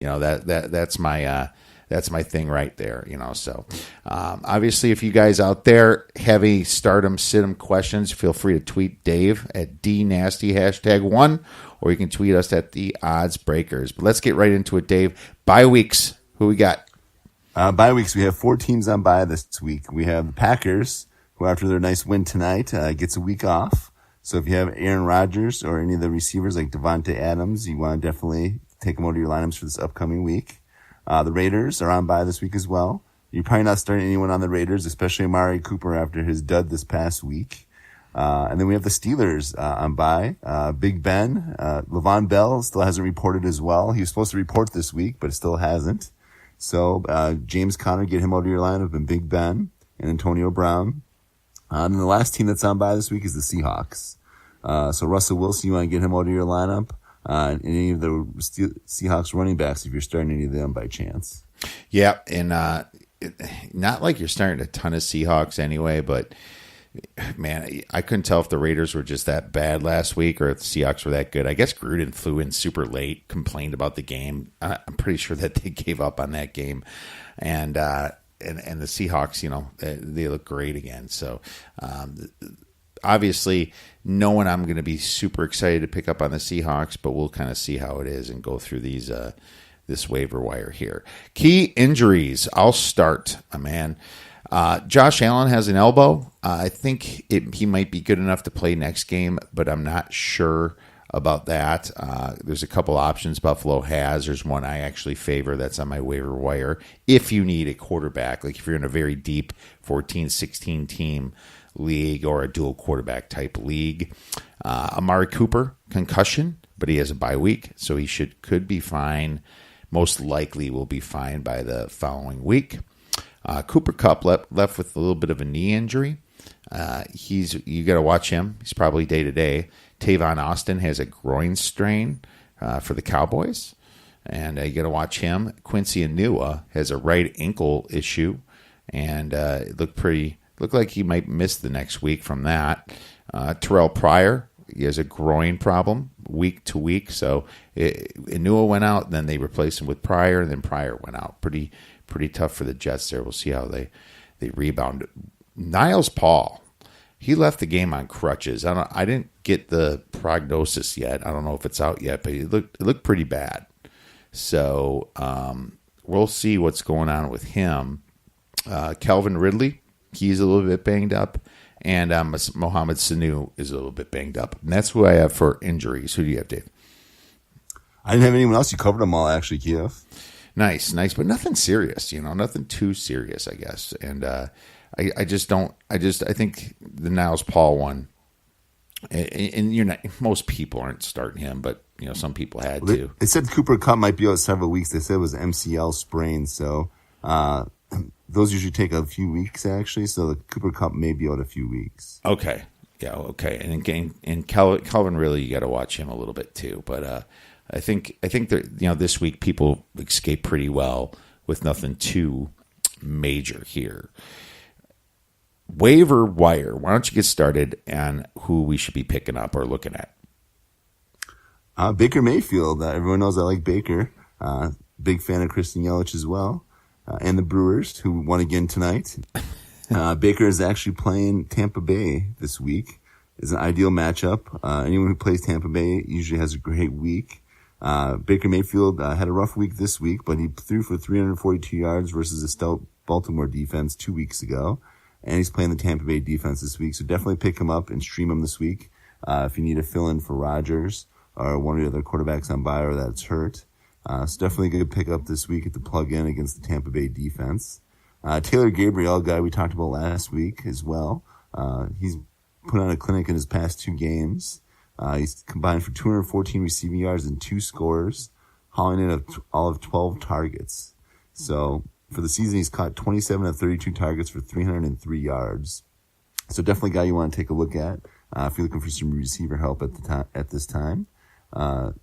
That's my thing right there, So, obviously, if you guys out there have any stardom, situm questions, feel free to tweet Dave at DNasty #1, or you can tweet us at the Odds Breakers. But let's get right into it, Dave. Bye weeks. Who we got? Bye weeks. We have 4 teams on bye this week. We have the Packers, who after their nice win tonight gets a week off. So if you have Aaron Rodgers or any of the receivers like Devontae Adams, you want to definitely take them out of your lineups for this upcoming week. The Raiders are on bye this week as well. You're probably not starting anyone on the Raiders, especially Amari Cooper after his dud this past week. And then we have the Steelers on bye. Big Ben, Le'Veon Bell still hasn't reported as well. He was supposed to report this week, but still hasn't. So James Conner, get him out of your lineup, and Big Ben and Antonio Brown. And the last team that's on bye this week is the Seahawks. So Russell Wilson, you want to get him out of your lineup. And any of the Seahawks running backs if you're starting any of them by chance. Yeah, and not like you're starting a ton of Seahawks anyway, but man, I couldn't tell if the Raiders were just that bad last week or if the Seahawks were that good. I guess Gruden flew in super late, complained about the game. I'm pretty sure that they gave up on that game. And the Seahawks, they look great again. So, obviously, no one I'm going to be super excited to pick up on the Seahawks, but we'll kind of see how it is and go through these this waiver wire here. Key injuries. I'll start, man. Josh Allen has an elbow. I think he might be good enough to play next game, but I'm not sure about that. There's a couple options Buffalo has. There's one I actually favor that's on my waiver wire. If you need a quarterback, like if you're in a very deep 14-16 team league or a dual quarterback type league. Amari Cooper, concussion, but he has a bye week, so he could be fine. Most likely will be fine by the following week. Cooper Kupp left with a little bit of a knee injury. You got to watch him. He's probably day to day. Tavon Austin has a groin strain for the Cowboys, and you got to watch him. Quincy Enunwa has a right ankle issue, and it looked like he might miss the next week from that. Terrell Pryor, he has a groin problem week to week. So Enunwa went out, then they replaced him with Pryor, and then Pryor went out. Pretty tough for the Jets there. We'll see how they rebound. Niles Paul, he left the game on crutches. I didn't get the prognosis yet. I don't know if it's out yet, but it looked pretty bad. So we'll see what's going on with him. Calvin Ridley, he's a little bit banged up, and Mohamed Sanu is a little bit banged up. And that's who I have for injuries. Who do you have, Dave? I didn't have anyone else. You covered them all, actually, Kiev. Nice, but nothing serious, nothing too serious, I guess. And I think the Niles Paul one, and most people aren't starting him, but some people had to. They said Cooper Kupp might be out several weeks. They said it was MCL sprain, so those usually take a few weeks, actually. So the Cooper Kupp may be out a few weeks. Okay, yeah, okay. And again, Calvin, really, you got to watch him a little bit too, but. I think that this week people escape pretty well with nothing too major here. Waiver wire. Why don't you get started on who we should be picking up or looking at? Baker Mayfield. Everyone knows I like Baker. Big fan of Christian Yelich as well, and the Brewers, who won again tonight. Baker is actually playing Tampa Bay this week. It's an ideal matchup. Anyone who plays Tampa Bay usually has a great week. Baker Mayfield had a rough week this week, but he threw for 342 yards versus a stout Baltimore defense 2 weeks ago. And he's playing the Tampa Bay defense this week. So definitely pick him up and stream him this week. If you need a fill-in for Rodgers or one of the other quarterbacks on bye or that's hurt. So definitely a good pickup this week at the plug-in against the Tampa Bay defense. Taylor Gabriel, guy we talked about last week as well. He's put on a clinic in his past 2 games. He's combined for 214 receiving yards and 2 scores, hauling in all of 12 targets. So for the season, he's caught 27 of 32 targets for 303 yards. So definitely a guy you want to take a look at if you're looking for some receiver help at this time.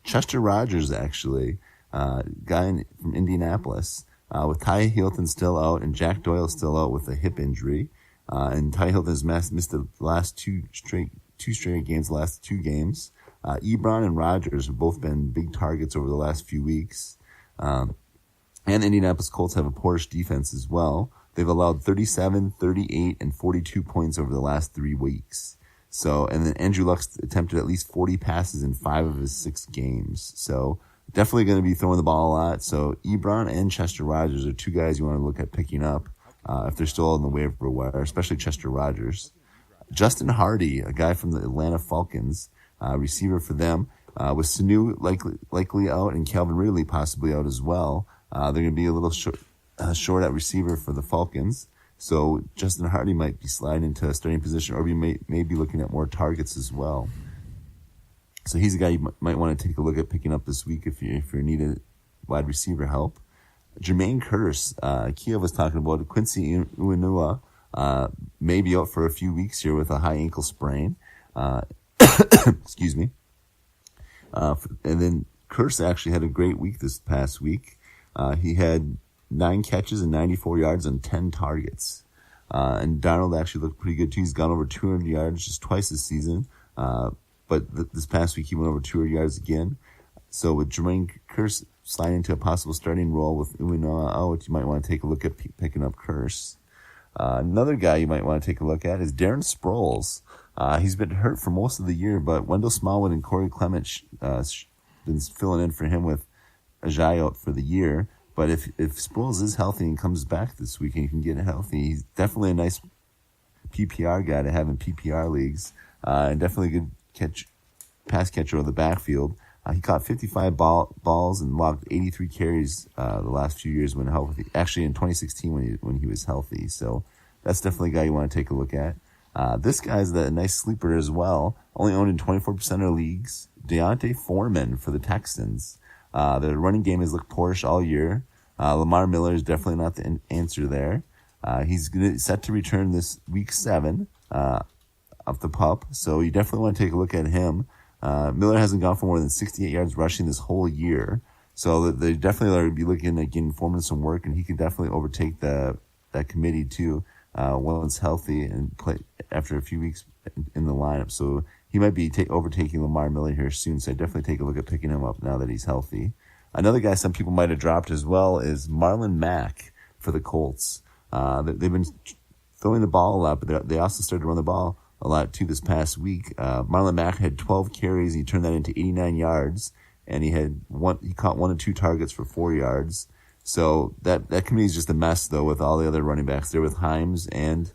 Chester Rogers, actually, guy from Indianapolis, with Ty Hilton still out and Jack Doyle still out with a hip injury. And Ty Hilton has missed the last two straight games, the last 2 games. Ebron and Rodgers have both been big targets over the last few weeks. And the Indianapolis Colts have a poorish defense as well. They've allowed 37, 38, and 42 points over the last 3 weeks. So, and then Andrew Luck attempted at least 40 passes in 5 of his 6 games. So, definitely going to be throwing the ball a lot. So, Ebron and Chester Rogers are 2 guys you want to look at picking up if they're still on the waiver wire, especially Chester Rogers. Justin Hardy, a guy from the Atlanta Falcons, receiver for them, with Sanu likely out and Calvin Ridley possibly out as well. They're going to be a little short at receiver for the Falcons. So Justin Hardy might be sliding into a starting position, or we may be looking at more targets as well. So he's a guy you might want to take a look at picking up this week if you needed wide receiver help. Jermaine Kearse, Kia was talking about Quincy Uinua, may be out for a few weeks here with a high ankle sprain. Excuse me. And then Kearse actually had a great week this past week. He had 9 catches and 94 yards on 10 targets. And Darnold actually looked pretty good too. He's gone over 200 yards just twice this season. But this past week he went over 200 yards again. So with Jermaine Kearse sliding into a possible starting role with Uinua out, you might want to take a look at picking up Kearse. Another guy you might want to take a look at is Darren Sproles. He's been hurt for most of the year, but Wendell Smallwood and Corey Clement been filling in for him with Ajay out for the year. But if Sproles is healthy and comes back this week and he can get healthy, he's definitely a nice PPR guy to have in PPR leagues, and definitely a good pass catcher of the backfield. He caught 55 balls and logged 83 carries the last few years when healthy. Actually, in 2016 when he was healthy. So that's definitely a guy you want to take a look at. This guy's a nice sleeper as well. Only owned in 24% of leagues. Deontay Foreman for the Texans. The running game has looked poorish all year. Lamar Miller is definitely not the answer there. He's set to return this week 7 of the pup, so you definitely want to take a look at him. Miller hasn't gone for more than 68 yards rushing this whole year, so they definitely are going to be looking at getting Foreman some work, and he can definitely overtake that committee too once healthy and play after a few weeks in the lineup. So he might be overtaking Lamar Miller here soon, so I definitely take a look at picking him up now that he's healthy. Another guy some people might have dropped as well is Marlon Mack for the Colts. They've been throwing the ball a lot, but they also started to run the ball a lot too this past week. Marlon Mack had 12 carries. He turned that into 89 yards, and he caught 1 or 2 targets for 4 yards. So that committee is just a mess though with all the other running backs there with Himes and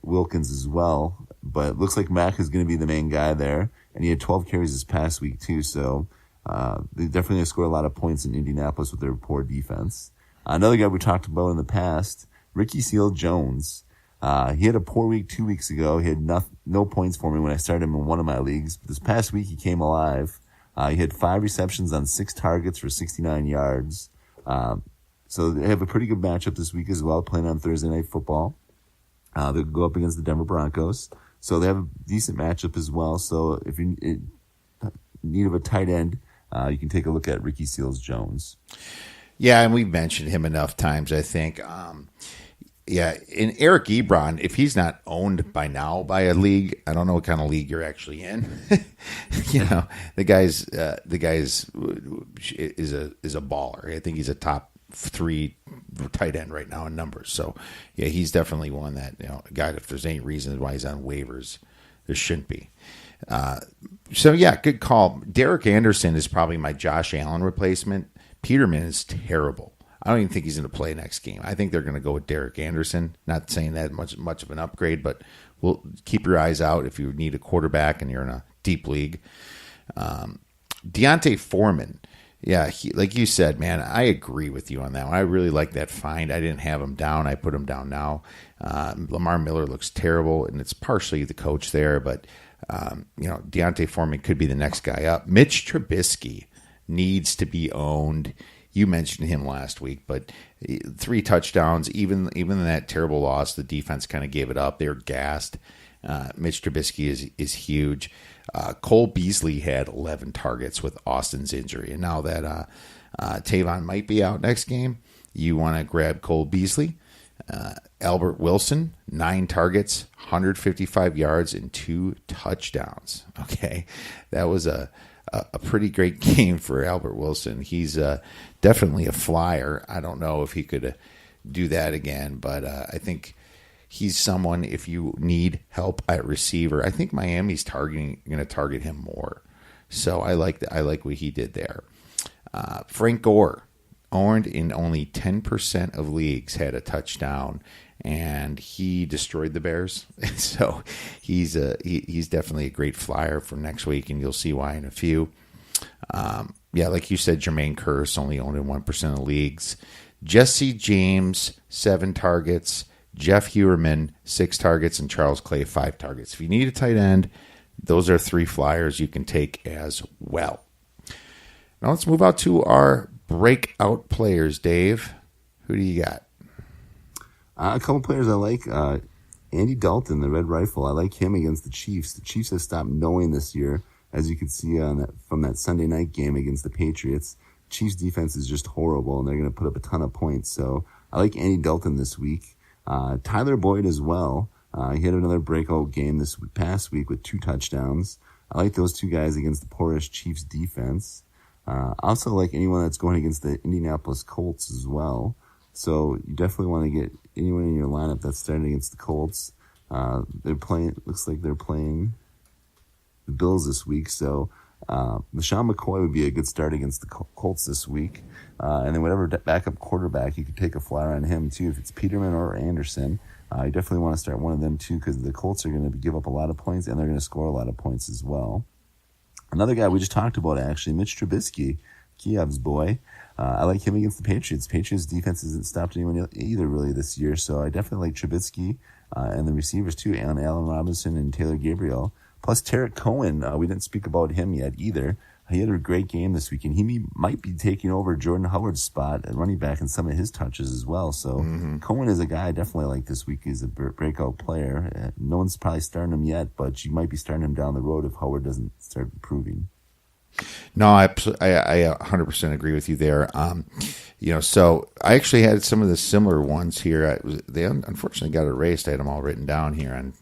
Wilkins as well. But it looks like Mack is going to be the main guy there, and he had 12 carries this past week too. So they definitely going to score a lot of points in Indianapolis with their poor defense. Another guy we talked about in the past, Ricky Seals-Jones. He had a poor week 2 weeks ago. He had no points for me when I started him in one of my leagues. This past week he came alive. He had 5 receptions on 6 targets for 69 yards. So they have a pretty good matchup this week as well, playing on Thursday Night Football. They'll go up against the Denver Broncos. So they have a decent matchup as well. So if you're in need of a tight end, you can take a look at Ricky Seals-Jones. Yeah, and we've mentioned him enough times, I think. Yeah, in Eric Ebron, if he's not owned by now by a league, I don't know what kind of league you're actually in. The guy's is a baller. I think he's a top 3 tight end right now in numbers. So yeah, he's definitely one that a guy. If there's any reason why he's on waivers, there shouldn't be. So yeah, good call. Derek Anderson is probably my Josh Allen replacement. Peterman is terrible. I don't even think he's going to play next game. I think they're going to go with Derek Anderson. Not saying that much of an upgrade, but we'll keep your eyes out if you need a quarterback and you're in a deep league. Deontay Foreman. Yeah, like you said, man, I agree with you on that one. I really like that find. I didn't have him down. I put him down now. Lamar Miller looks terrible, and it's partially the coach there, but Deontay Foreman could be the next guy up. Mitch Trubisky needs to be owned. You mentioned him last week, but 3 touchdowns, even in that terrible loss, the defense kind of gave it up. They were gassed. Mitch Trubisky is huge. Cole Beasley had 11 targets with Austin's injury. And now that Tavon might be out next game, you want to grab Cole Beasley. Albert Wilson, 9 targets, 155 yards, and 2 touchdowns. Okay, that was a a pretty great game for Albert Wilson. He's definitely a flyer. I don't know if he could do that again, but I think he's someone, if you need help at receiver, I think Miami's going to target him more. So I like what he did there. Frank Gore, owned in only 10% of leagues, had a touchdown, and he destroyed the Bears. So he's definitely a great flyer for next week, and you'll see why in a few. Like you said, Jermaine Kearse only owned in 1% of leagues. Jesse James, 7 targets. Jeff Heuerman, 6 targets, and Charles Clay, 5 targets. If you need a tight end, those are 3 flyers you can take as well. Now let's move out to our breakout players. Dave, who do you got? A couple players I like. Andy Dalton, the Red Rifle. I like him against the Chiefs. The Chiefs have stopped knowing this year, as you can see from that Sunday night game against the Patriots. Chiefs defense is just horrible, and they're going to put up a ton of points. So I like Andy Dalton this week. Tyler Boyd as well. He had another breakout game this past week with 2 touchdowns. I like those 2 guys against the porous Chiefs defense. I also like anyone that's going against the Indianapolis Colts as well. So you definitely want to get anyone in your lineup that's starting against the Colts. Looks like they're playing the Bills this week. So LaShawn McCoy would be a good start against the Colts this week. And then whatever backup quarterback, you could take a flyer on him too. If it's Peterman or Anderson, you definitely want to start one of them too, because the Colts are going to give up a lot of points, and they're going to score a lot of points as well. Another guy we just talked about, actually, Mitch Trubisky, Kiev's boy. I like him against the Patriots. Patriots defense hasn't stopped anyone either really this year, so I definitely like Trubisky and the receivers too, Allen Robinson and Taylor Gabriel. Plus Tarek Cohen, we didn't speak about him yet either. He had a great game this week, and he might be taking over Jordan Howard's spot at running back in some of his touches as well. So Cohen is a guy I definitely like this week. He's a breakout player. No one's probably starting him yet, but you might be starting him down the road if Howard doesn't start improving. No, I 100% agree with you there. So I actually had some of the similar ones here. They unfortunately got erased. I had them all written down here,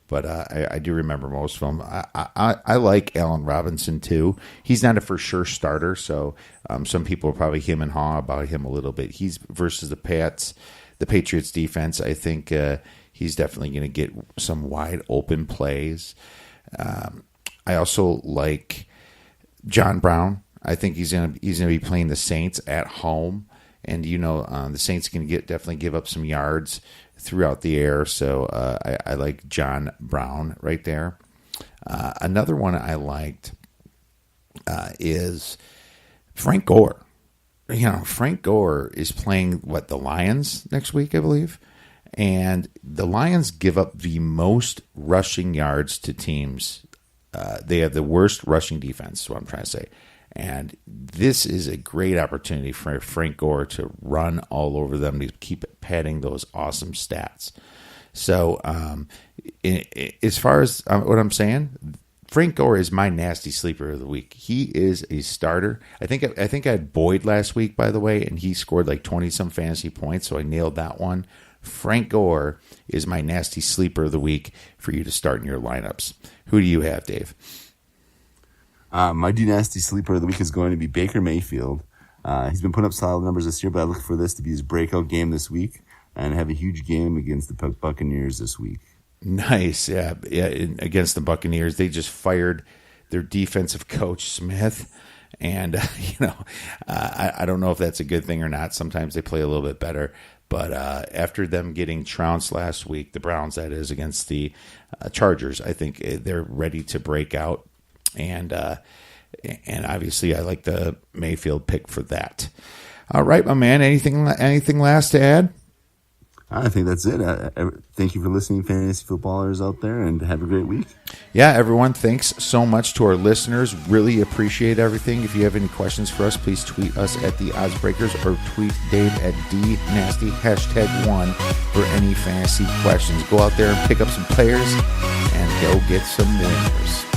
but I do remember most of them. I like Allen Robinson too. He's not a for sure starter, so some people will probably him and haw about him a little bit. He's versus the Patriots defense. I think he's definitely going to get some wide open plays. I also like John Brown. I think he's gonna be playing the Saints at home, and the Saints can definitely give up some yards throughout the air. So I like John Brown right there. Another one I liked is Frank Gore. Frank Gore is playing the Lions next week, I believe, and the Lions give up the most rushing yards to teams. They have the worst rushing defense, is what I'm trying to say. And this is a great opportunity for Frank Gore to run all over them, to keep padding those awesome stats. So as far as what I'm saying, Frank Gore is my nasty sleeper of the week. He is a starter. I think I had Boyd last week, by the way, and he scored 20-some fantasy points, so I nailed that one. Frank Gore is my nasty sleeper of the week for you to start in your lineups. Who do you have, Dave? My dynasty sleeper of the week is going to be Baker Mayfield. He's been putting up solid numbers this year, but I look for this to be his breakout game this week and have a huge game against the Buccaneers this week. Nice. Yeah. Against the Buccaneers, they just fired their defensive coach, Smith. And, I don't know if that's a good thing or not. Sometimes they play a little bit better. But after them getting trounced last week, the Browns, that is, against the Chargers, I think they're ready to break out. And obviously I like the Mayfield pick for that. All right, my man. Anything last to add? I think that's it. Thank you for listening, fantasy footballers out there, and have a great week. Yeah, everyone, thanks so much to our listeners. Really appreciate everything. If you have any questions for us, please tweet us at the Oddsbreakers or tweet Dave at DNasty #1 for any fantasy questions. Go out there and pick up some players and go get some winners.